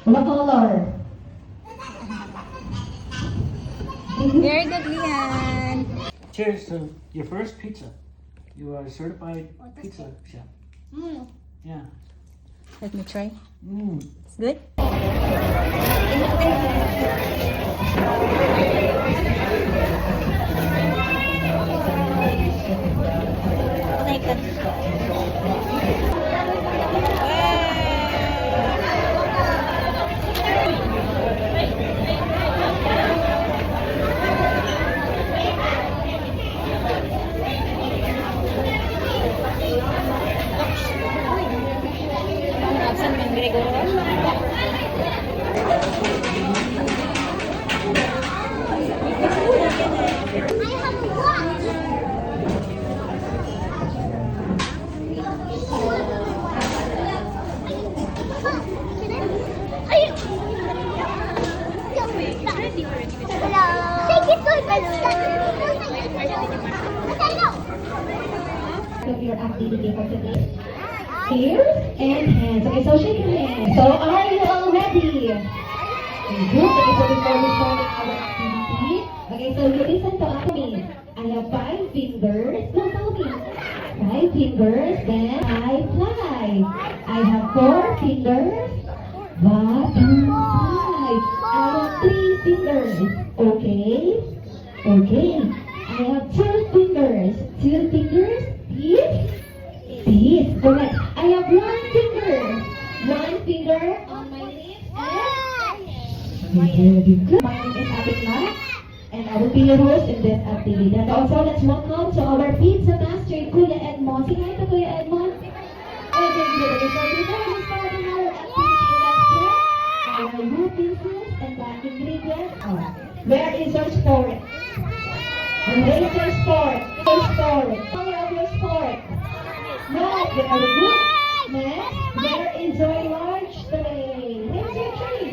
What color? Very good, Lian. Cheers to your first pizza. You are a certified pizza chef. Yeah. Let me try. Mm. It's good? Like that. Of your activity for today. Ears and hands. Okay, so shake your hands. So are you all ready? Good. Okay, so before we start our activity, okay, so you listen to me. I have 5 fingers. No, tell me. 5 fingers, then I fly. I have 4 fingers. 1, 2, 5. I have 3 fingers. Okay. Okay. I have 2 fingers. 2 fingers. Peace. Correct. I have 1 finger. 1 finger on my lips. Very good. My name is Abit Max, and I will be your host in this activity. And also, let's welcome to our pizza master, Kuya Edmond. Say hi to Kuya Edmond. Okay, good. So before we start our activity, let's check our utensils and the ingredients are. Where is your fork? Where is your fork? Your fork. Color of your fork. No, very good. Next, where is your large tray? Where's your tray?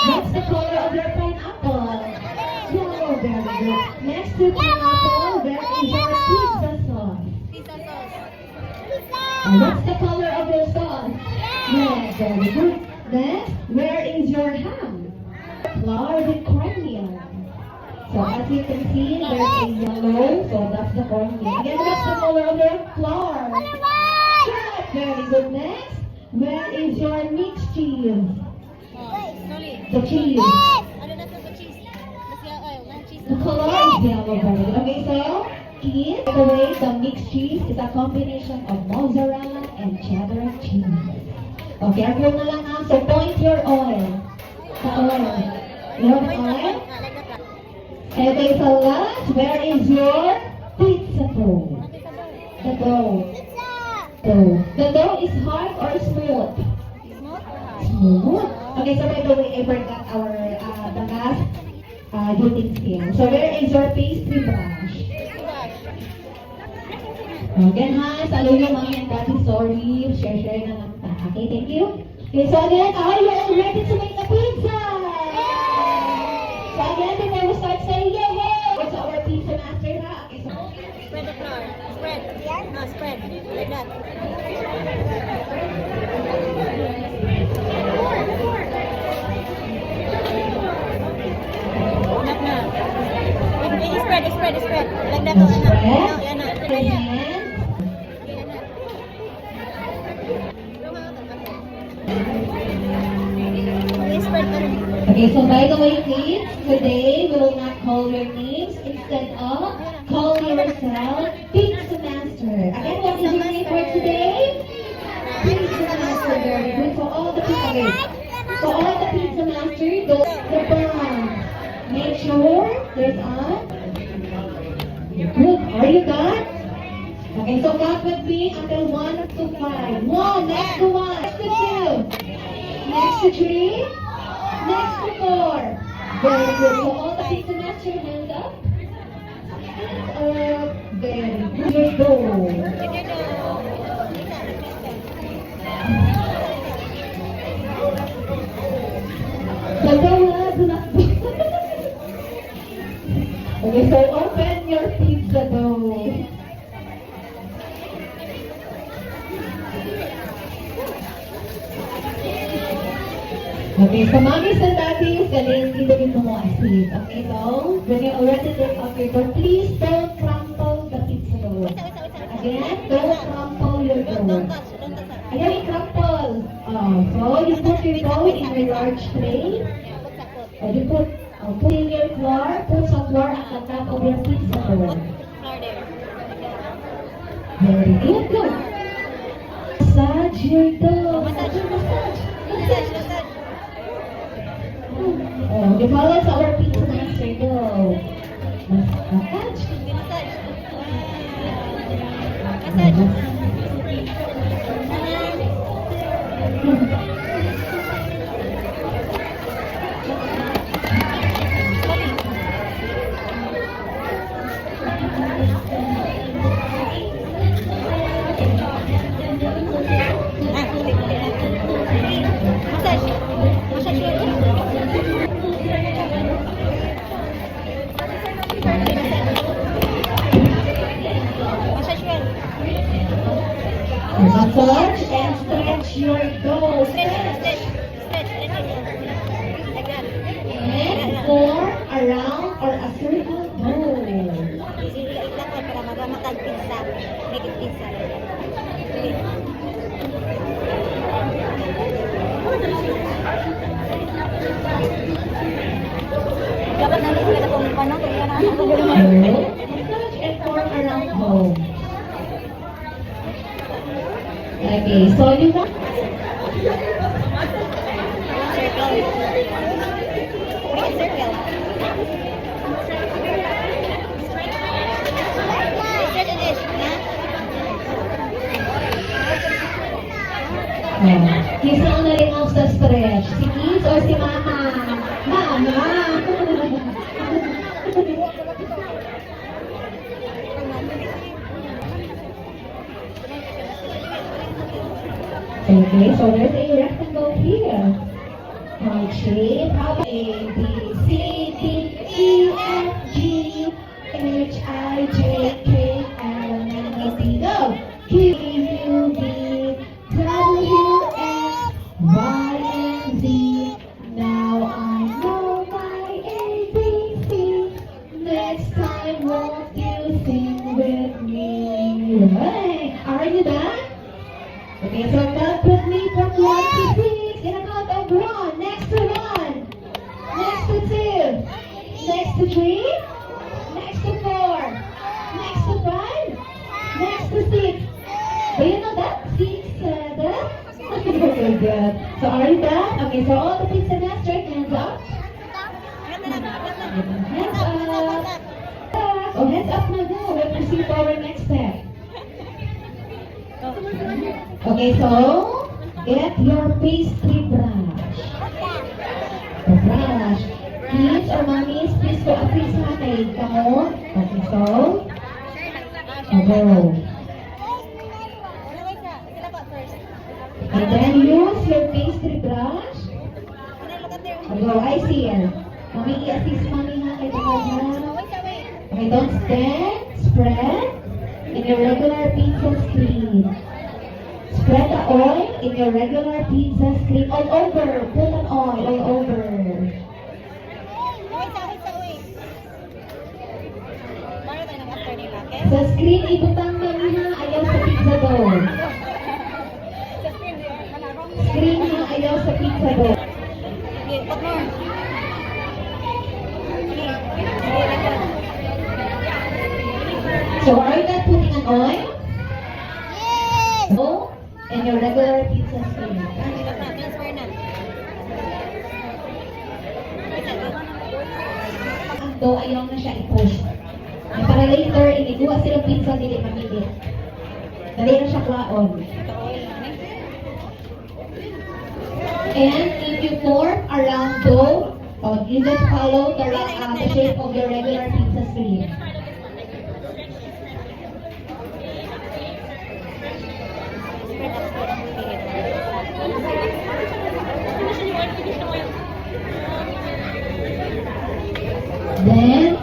What's the color of your pineapple? Yellow, very good. Next to pineapple, where is your pizza sauce? And what's the color of your sauce? Red, very good. Next, where is your ham? Flour with cornmeal. So as you can see, there's a yellow, so that's the cornmeal. Again, what's the color of your flour? Good, very good. Next, where is your mixed cheese? The cheese. The color is yellow, very good. Okay, so, kids, by the way, the mixed cheese is a combination of mozzarella and cheddar cheese. Okay, careful na lang ha. So point your oil. The oil. You have the oil? Okay, so last, where is your pizza dough? The dough. The dough is hard or smooth? Smooth. Okay, so by the way, I forgot our the last utensil. So where is your pastry brush? Again ha, saludo mami and daddy, sorry, share na lang ta. Okay, thank you. Okay, so again, are you all ready to make the pizza? So again, before we start saying yay, what's our pizza master ha? Okay, so Spread the flour. Spread. No, spread. Like that. Enough na. Spread. Like that. Yan na. Okay, so by the way, kids, today we will not call your names. Instead of, call yourself Pizza Master. Again, what is your name for today? Pizza Master. Very good. For all the pizza, okay. For all the Pizza Master, the brown. Make sure there's on. Good. Are you done? Okay, so count with me until 1 to 5. 1, next to 1, next to 2, next to 3. Next to 4. Very good. So all the pizza master hands up. Very good. Your dough. So do not. Okay, so open your pizza dough. Okay, so mommies and daddies, galing ilugin mo mo asin. Okay, so when you already take off your dough, please don't crumple the pizza dough. Again, don't crumple your Don't dough. touch. Don't touch. Again, crumple. So you put your dough in your large tray. You put in your flour, put some flour at the top of your pizza dough. Floor there. Very good, good. Massage your dough. Massage. Massage. Massage. Oh, you follow our pizza master dough. Massage. Massage. Massage. Massage and stretch your dough. And form around or a circle dough. Massage and form around dough. Okay, so you want Sino na rin ang sa stretch? Si Kids or si Mama? Mama! Okay, so there's a rectangle here. Right shape, how about A, B, C, D, E, F, G, H, I, J, K, L, M, N, O, P, go! Q, U, V, W, X, Y, and Z. Now I know my ABC. Next time, won't you sing with me? Right. Are you done? Okay, so count with me from 1 to 6. In a count of 1. Next to 1. Next to 2. Next to 3. Next to 4. Next to 5. Next to 6. Do you know that? 6, 7. Okay, good. So are you done? Okay, so all the pizza master, hands up. Hands up. Oh, hands up na go. We'll proceed to our next step. Okay, so get your pastry brush. The brush. Kids or mommies, please go up this side. Come on. Okay, so go. And then use your pastry brush. Go, I see her. Mommy, assist mommy na kay Okay, don't stand. Spread in your regular pizza screen. Spread the oil in your regular pizza screen all over. Put an oil all over. Sa screen, ibutang mami ha, ayaw sa pizza dough. Screen ha, ayaw sa pizza dough. So are you not putting an oil? Oh, and your regular pizza screen. Though ayaw na siya i-push. Para later, iniguha silang pizza, dili mamili. Dali na siya klaon. And if you form a round dough, you just follow the shape of your regular pizza screen. Then,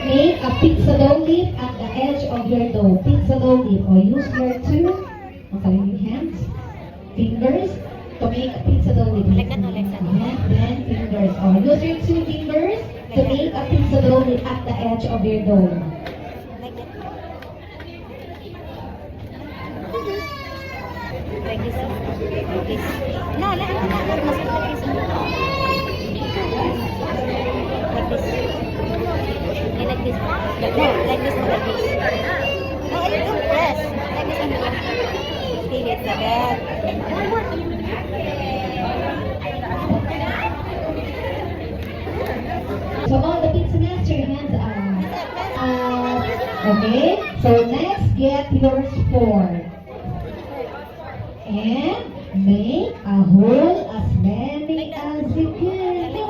make a pizza dough lid at the edge of your dough. Pizza dough lid. Or use your two hands. fingers to make a pizza dough with Like that, no, like that. Then fingers. Oh, use your 2 fingers to make a pizza dough at the edge of your dough. Like that. Like this. Like this. No, no, no, no. Like this. Like this. Yeah, like this. No, like this, like this. No, don't press. Like this and feel it like that. So all the pizza master hands up. Okay, so next get your fork. And make a hole as many as you can. Go.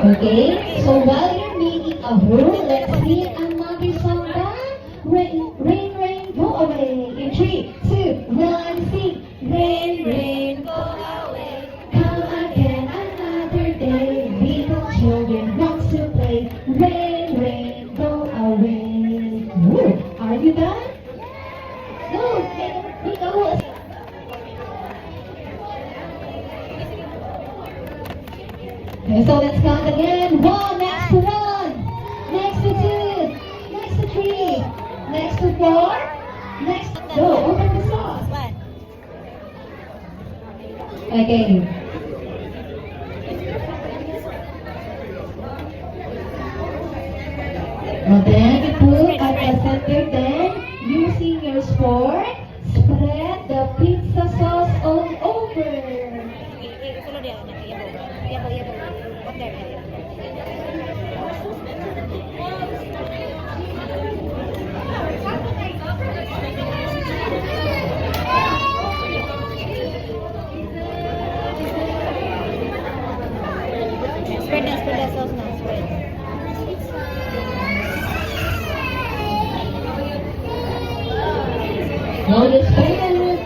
Okay, so while you're making a hole, let's sing another song. Rain, rain, rain, go away. In 3, 2, 1, sing. Rain, rain, Go away. come again another day. Little children want to play. Rain, rain, go away. Ooh, are you done? No, make a hole. Okay, so let's count again. 1, next to 1, next to 2, next to 3, next to 4, next to... Go, open the sauce. What? Okay. Well, then you put at the center, then using your fork, spread the pizza sauce all over. Follow there. Yabo. Up there. Spread the sauce now. Spread. Now you spread it.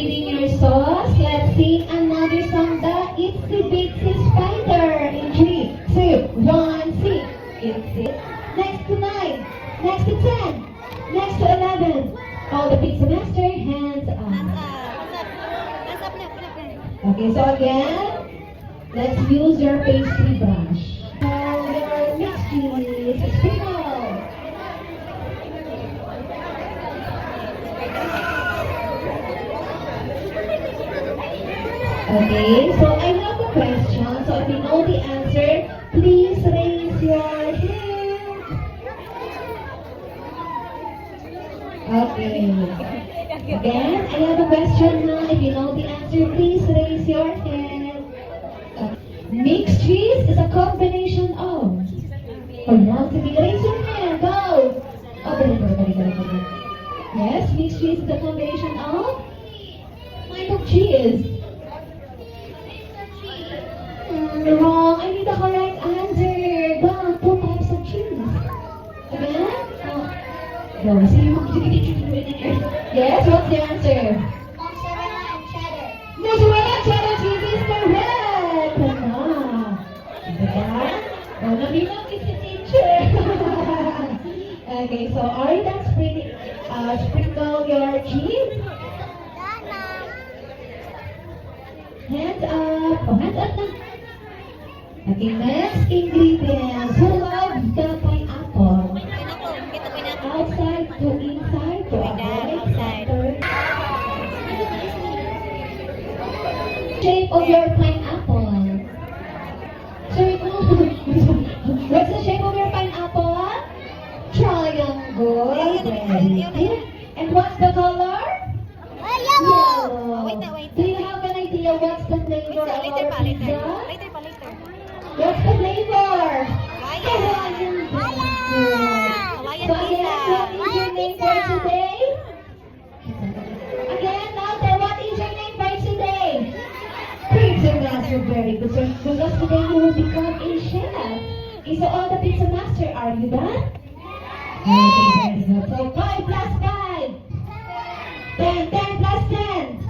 Eating your sauce, let's sing another song that Itsy Bitsy Spider. In 3, 2, 1, sing. Itsy. Next to 9, next to 10, next to 11. All the pizza master, hands up. Hands up now. Okay, so again, let's use your pastry brush. Now your mixed cheese, sprinkle. Okay, so I have a question. So if you know the answer, please raise your hand. Okay. Again, I have a question now. If you know the answer, please raise your hand. Mixed cheese is a combination of. Oh, you want to be raise your hand. Go. Oh, very. Yes, mixed cheese is a combination of type of cheese. Wrong. I need the correct answer. Go. 2 types of cheese. Again? Go. See? Yes, what's the answer? Mozzarella and cheddar. Mozzarella cheddar cheese is correct. Diba? Oh, nabilang is the teacher. Okay, so are you done sprinkle your cheese? Hands up. Oh, hands up na. Okay, next ingredients. Who loves the pineapple? Outside to inside to Outside. Shape of your pineapple. What's the shape of your pineapple? Triangle. Very good. And what's the color? Yellow. Wait. Do you have an idea what's the flavor of Later our pa. pizza? Later pa. What's the flavor? Hawaiian. Hawaiian So again, what is your name for today? Again, louder, what is your name for today? Pizza Master, very good. So because today you will become a chef. Okay, so all the Pizza Master, are you done? Okay, very good. So 5 plus 5. 10 plus 10.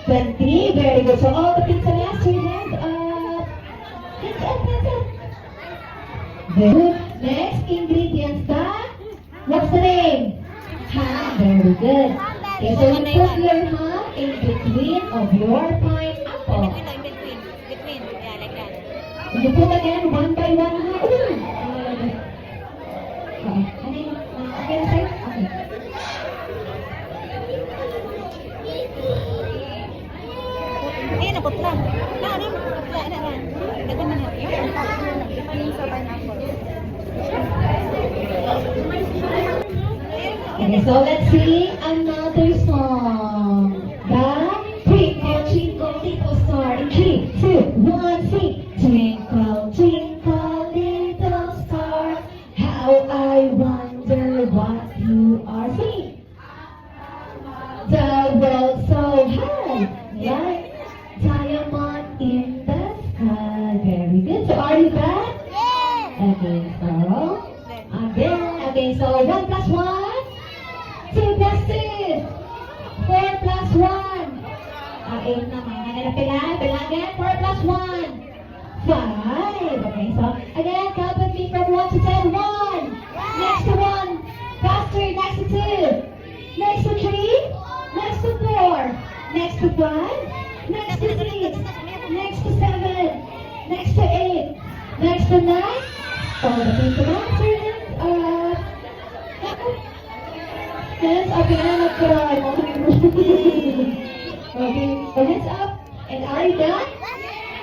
20, very good. So all the Pizza Master, hands up. Hands up. Very good. Next ingredient, what's the name? Ham. Very good. Okay, so you put your ham in between of your pineapple. In between. Between. Yeah, like that. You put again one by one. Okay, sir? Okay. Ayan, naputla. Ano? Putla. Ano? Ganda man yan. Sa pineapple. Okay, so let's sing another song. The Twinkle, Twinkle, Little Star. In 3, 2, 1, sing. Twinkle, twinkle, little star, how I wonder what you are. Sing. The world so high, like diamond in the sky. Very good. So are you back? Okay, so okay, so 1 plus 1, 2 plus 2, 4 plus 1. 8 naman. Pila again, 4 plus 1, 5. Okay, so again, count with me from 1 to 10. 1, next to 1, faster, next to 2, next to 3, next to 4, next to 5, next to 6, next to 7, next to 8, next to 9. Oh, the pizza master, hands up, hands up, okay, so hands up, and are you done?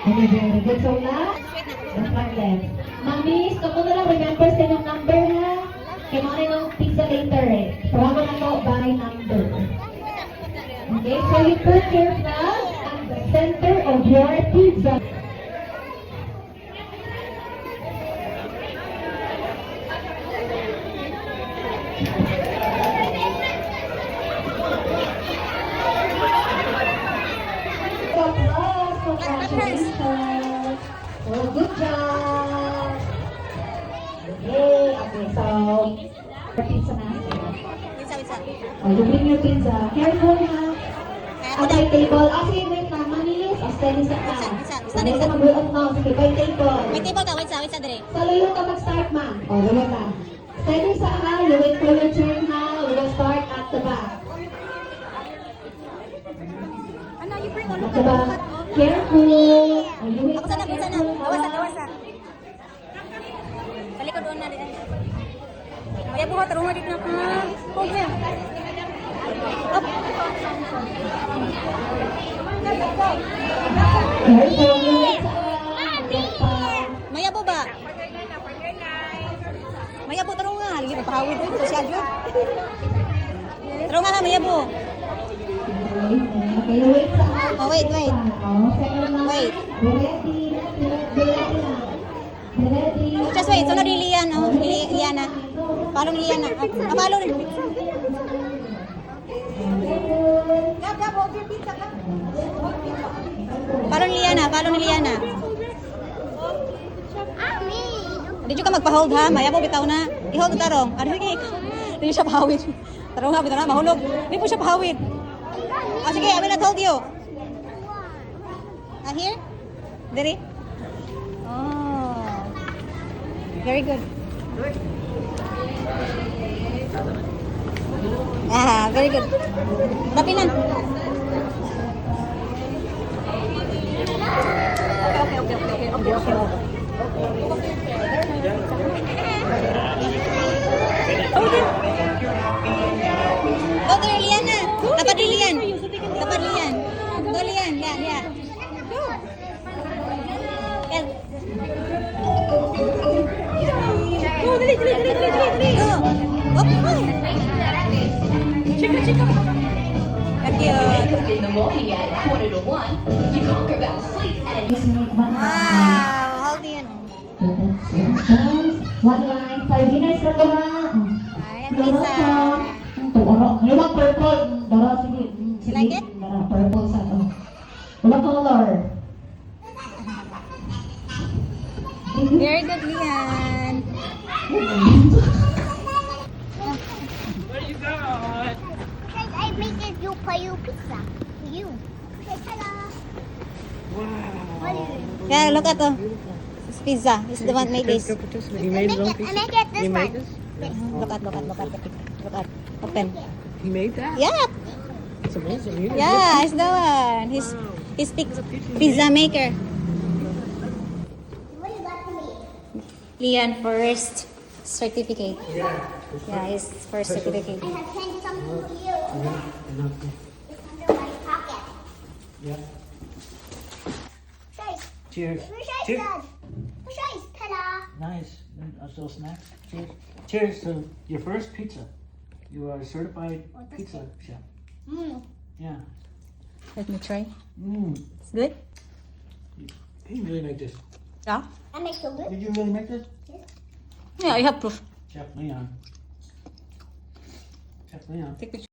Okay, very good. So now, the front left. Mamis, kamu na lang remember sa inyong number ha. Kaya mga yung pizza later eh. So ako na to by number. Okay, so you put your flag at the center of your pizza. Congratulations. Oh, good job. Okay, so your pizza master. Oh, you bring your pizza. Careful ha. Okay, table. Sige, wait lang. Manis. Steady sa ka. Steady sa mag-roll no. Sige, by table. May table ka. Wait sa dre. Sa layo ka mag-start, ma'am. O, layo ka. Steady sa ha. You wait for your turn ha. We will start at the back. Ano, you bring on At the back. Careful. O, you wait Ako sana. Gawasan. Talikod doon na din. Kaya buhat, rumah dito na ka. Problem. Up. Careful. You wait sa Mayabo ba? Mayabo, tarong nga. Lagi pa pahawid ko. Social yun. Tarong nga, mayabo. Okay, wait sa Oh, wait. Wait. Wait. Ready. Just wait. Sunod ni Lian. Oh, Liana. Follow ni Liana. Follow ni. Follow ni Liana. Di juga magpa-hold ha. Maya po bitaw na. I-hold na tarong. Ano sige? Hindi siya pahawid. Tarong ha, bitaw na. Mahulog. Hindi po siya pahawid. Ah, sige, I will not hold you. Ah, here? Dere? Oh. Very good. Ah, very good. Rapilan. Okay. Go there, Liana. Dapat ni Lian. Go, Lian. Yeah. Yan. Go, dali. Go. Chika. Thank you. In the morning at 1:45, you conquer back sleep and Wow, hold in. One line, 5 minutes na ba? Ayan, pizza. Wala purple. Dara, sige. You like it? Dara, purple sa to. Wala color. Very good, Lian. Guys, I make it you pizza. You. Hello. What is it? Yeah, look at the pizza. He's the one made this. He made his own pizza. I make it this He made one. this? Look at the picture. Look at. Open. He made that? Yeah. It's amazing. You didn't Yeah, he's the one. He's pizza maker. What you got for me? Leon first certificate. Yeah, his first certificate. I have sent something for you. Enough. It's under my pocket. Yeah. Guys, Cheers. where's ice, Cheers. Dad? Where's ice? Ta-da! Nice. Also snacks. Cheers. Cheers to your first pizza. You are a certified pizza chef. Mmm. Yeah. Let me try. It's Good? Can you really make this? Yeah. I make so good. Did you really make this? Yeah, I have proof. Chef Leon. Chef Leon. Take picture.